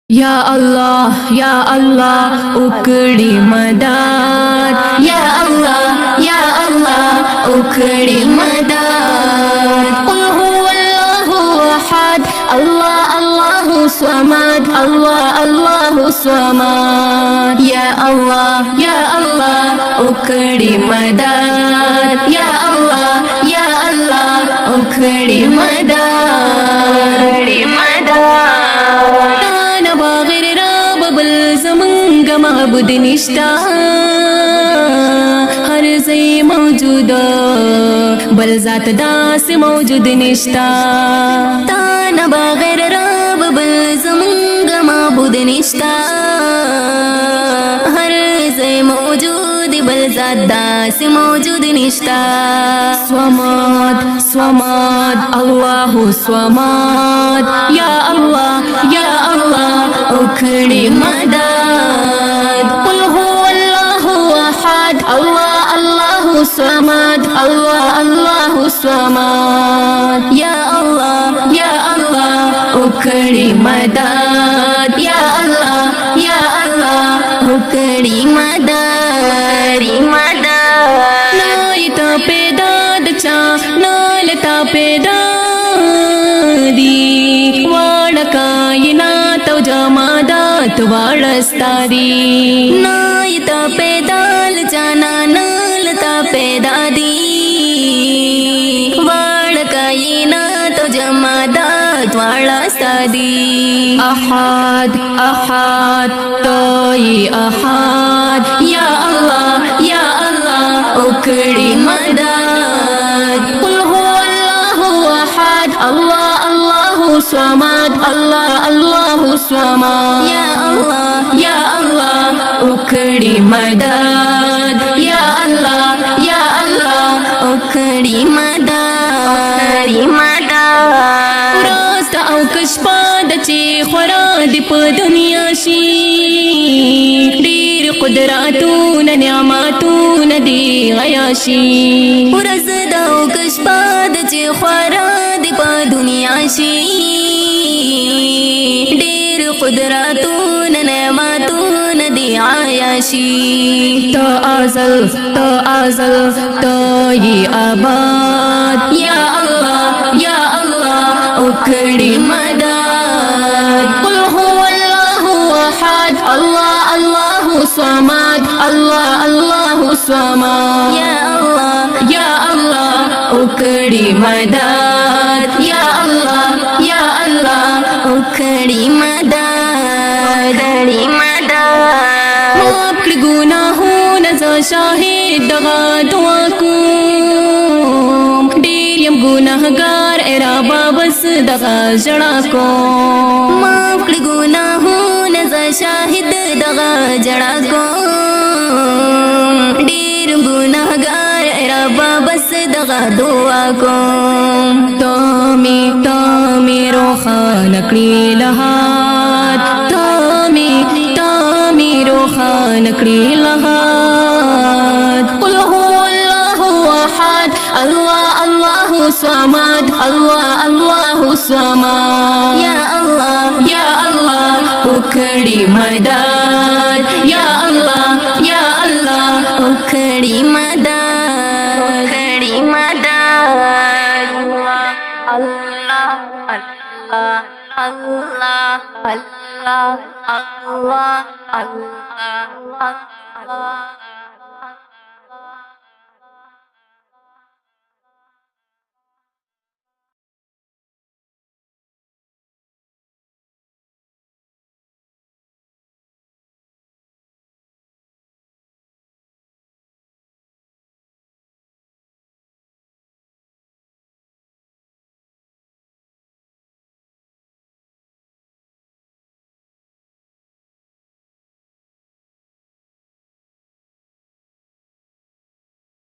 या अल्लाह उकड़ी मदद। या अल्लाह उकड़ी मदद। कुल हुवल्लाहु अहद। अल्लाहु स्वमद। अल्लाहु स्वमद। या अल्लाह उकड़ी मदद। या अल्लाह उकड़ी मदद। ज़मंग महबूद निष्ठा हर से मौजूद बल ज़ात दास मौजूद निष्ठा तान बगैर रब बल ज़मंग महबूद निष्ठा हर से मौजूद बल ज़ात दास मौजूद निष्ठा स्वमद अल्लाहु स्वमद। या अल्लाह उखड़ी मदद। कुल हुवल्लाहु अहद। अल्लाहु स्वमद। अल्लाहु स्वमद। या अल्लाह उखड़ी मदद। या अल्लाह उखड़ी मदद। नायता पेदाद चा नालता पेदादी वाड़कायिनात जमादात वाड़स्तादी नायता पेदाल जाना नालता पेदादी वाड़कायिनात जमादात वाड़स्तादी अहद तोई अहद। या अल्लाह उकड़ी मदद। कुल हुवल्लाहु अहद। अल्लाहु स्वमद। अल्लाहु स्वमद। या अल्लाह उकड़ी मदद। या अल्लाह उकड़ी मदद। रास्ता अवकश पादचे खुरा दिप दुनिया शी डीर कुदरातून न्यामातून दी गयाशी रज़दा अवकश पादचे खुरा दिप दुनिया शी डीर कुदरातून न्यामातून दी आयाशी तो आज़ल तो ये आबाद। या अल्लाह उकड़ी मदद। कुल हुवल्लाहु अहद। अल्लाहु स्वमद। अल्लाहु स्वमद। या अल्लाह उकड़ी मदद। या अल्लाह उकड़ी मदद। माफ़ गुनाहों नज़ा शाहिद दगा दुआ को डेलियम गुनाहगार एराबा बस दगा जड़ा को माफ़ गुनाहों नज़ा शाहिद दगा जड़ा को डेर गुनाहगार एराबा बस दगा दुआ को तामी रोखा नकली लहात तामी रोखा नकली लहात। कुल हुवल्लाहु अहद। अल्लाहु स्वमद। अल्लाहु स्वमद। या अल्लाह उकड़ी मदद। या अल्लाह उकड़ी मदद। अल्लाह